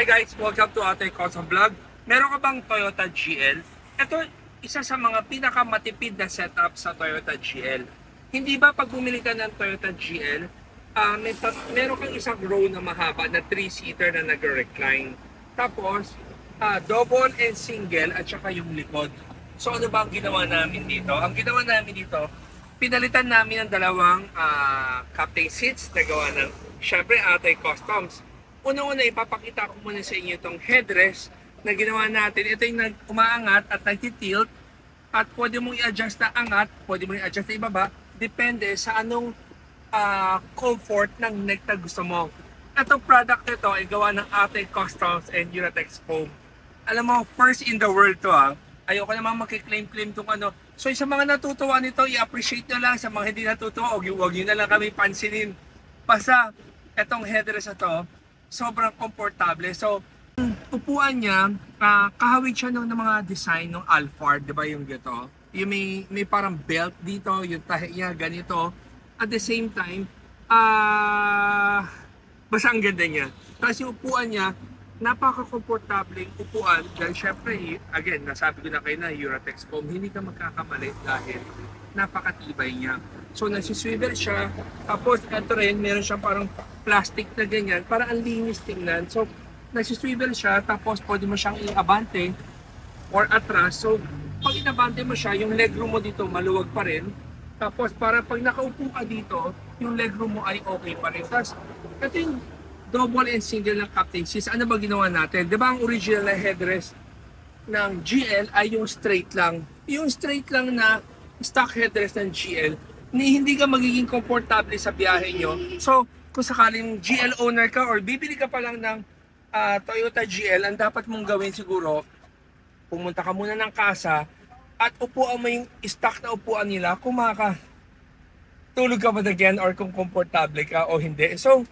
Hi guys! Welcome to Ate Kosa Vlog. Meron ka bang Toyota GL? Ito, isa sa mga pinakamatipid na setup sa Toyota GL. Hindi ba pag bumili ka ng Toyota GL, meron kang isang row na mahaba na 3-seater na nag-recline. Tapos, double and single at saka yung likod. So ano ba ang ginawa namin dito? Ang ginawa namin dito, pinalitan namin ang dalawang captain seats na gawa ng, syempre, Ate Customs. Una-una, ipapakita ko muna sa inyo itong headrest na ginawa natin. Ito yung umaangat at nagtitilt at pwede mong i-adjust na angat, pwede mong i-adjust na ibaba, depende sa anong comfort ng neck na gusto mo. Itong product nito ay gawa ng Ate Customs and Uratex Foam. Alam mo, first in the world to Ayoko naman magkiklaim-claim itong ano. So sa mga natutuwa nito, i-appreciate nyo lang. Sa mga hindi natutuwa, huwag nyo na lang kami pansinin. Basta, itong headrest na to, sobrang komportable. So, upuan niya, kahawig siya ng mga design ng Alphard, di ba yung gito? Yung may parang belt dito, yung tahi niya, ganito. At the same time, basta ang ganda niya. Tapos yung upuan niya, napaka-komportable upuan. Dahil syempre, again, nasabi ko na kayo na Uratex Foam, hindi ka magkakamali dahil napakatibay niya. So nagsiswivel siya, tapos ito rin, meron siyang parang plastic na ganyan, para ang linis tingnan. So nagsiswivel siya, tapos pwede mo siyang i-abante or atras. So pag inabante mo siya, yung legroom mo dito maluwag pa rin. Tapos para pag nakaupo ka dito, yung legroom mo ay okay pa rin. Tapos ito yung double and single ng captain seats. Ano ba ginawa natin? Di ba ang original na headrest ng GL ay yung straight lang. Yung straight lang na stock headrest ng GL, hindi ka magiging komportable sa biyahe nyo. So, kung sakaling GL owner ka or bibili ka pa lang ng Toyota GL, ang dapat mong gawin siguro, pumunta ka muna ng kasa at upuan mo yung stock na upuan nila kung tulog ka ba again or kung komportable ka o hindi. So,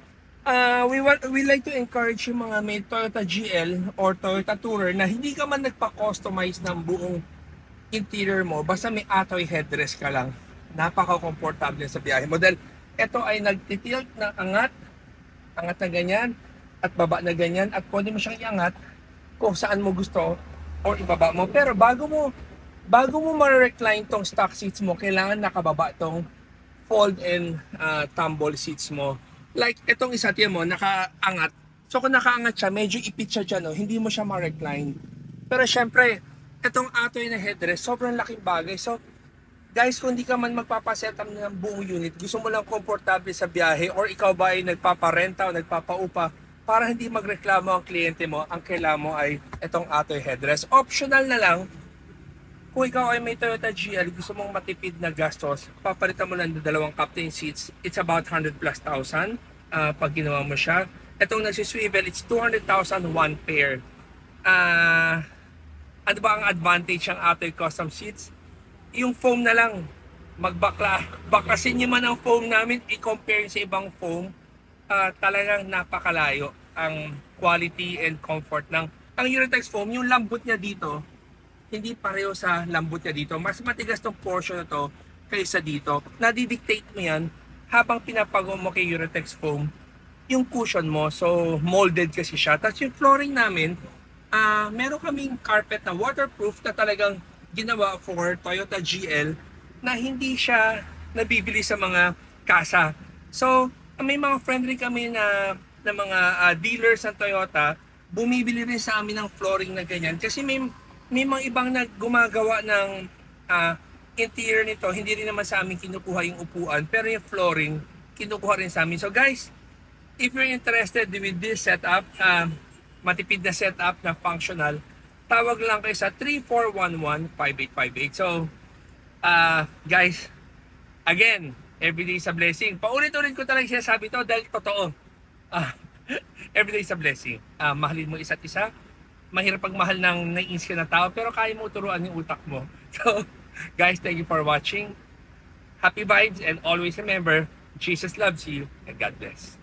we like to encourage yung mga may Toyota GL or Toyota Tourer na hindi ka man nagpa-customize ng buong interior mo, basta may atoy headrest ka lang. Napaka-komportable sa biyahe mo. Dahil ito ay nagtitilt ng angat na ganyan, at baba na ganyan, at pwede mo siyang iangat kung saan mo gusto or ibaba mo. Pero bago mo ma-recline tong stock seats mo, kailangan nakababa tong fold and tumble seats mo. Like itong isa tiyan mo, nakaangat. So kung nakaangat siya, medyo ipit siya dyan, hindi mo siya ma-recline. Pero syempre, itong atoy na headrest, sobrang laking bagay. So, guys, kung hindi ka man magpapasetup ng buong unit, gusto mo lang komportable sa biyahe, or ikaw ba ay nagpaparenta o nagpapaupa, para hindi magreklamo ang kliyente mo, ang kailangan mo ay itong atoy headrest. Optional na lang, kung ikaw ay may Toyota GL, gusto mong matipid na gastos, papalitan mo lang ng dalawang captain seats, it's about 100,000+ pag ginawa mo siya. Itong nagsiswivel, it's 200,000 one pair. Ano ba ang advantage ng Atoy Custom Seats? Yung foam na lang, bakasin nyo man ang foam namin, i-compare sa ibang foam, talagang napakalayo ang quality and comfort ng ang Uratex Foam. Yung lambot niya dito, hindi pareho sa lambot niya dito. Mas matigas tong portion na to kaysa dito. Nadidictate mo yan habang pinapagawa mo kay Uratex Foam yung cushion mo. So molded kasi siya. Tapos yung flooring namin, meron kaming carpet na waterproof na talagang ginawa for Toyota GL na hindi siya nabibili sa mga kasa. So, may mga friend rin kami na mga dealers ng Toyota, bumibili rin sa amin ng flooring na ganyan. Kasi may mga ibang gumagawa ng interior nito, hindi rin naman sa amin kinukuha yung upuan, pero yung flooring, kinukuha rin sa amin. So guys, if you're interested with this setup, matipid na setup na functional, tawag lang kayo sa 3411-5858. So, guys, again, everyday is a blessing. Paulit-ulit ko talaga sinasabi ito dahil totoo. Everyday is a blessing. Mahalin mo isa't isa. Mahirap pagmahal ng naiinis ka na tao, pero kaya mo turuan yung utak mo. So, guys, thank you for watching. Happy vibes, and always remember, Jesus loves you, and God bless.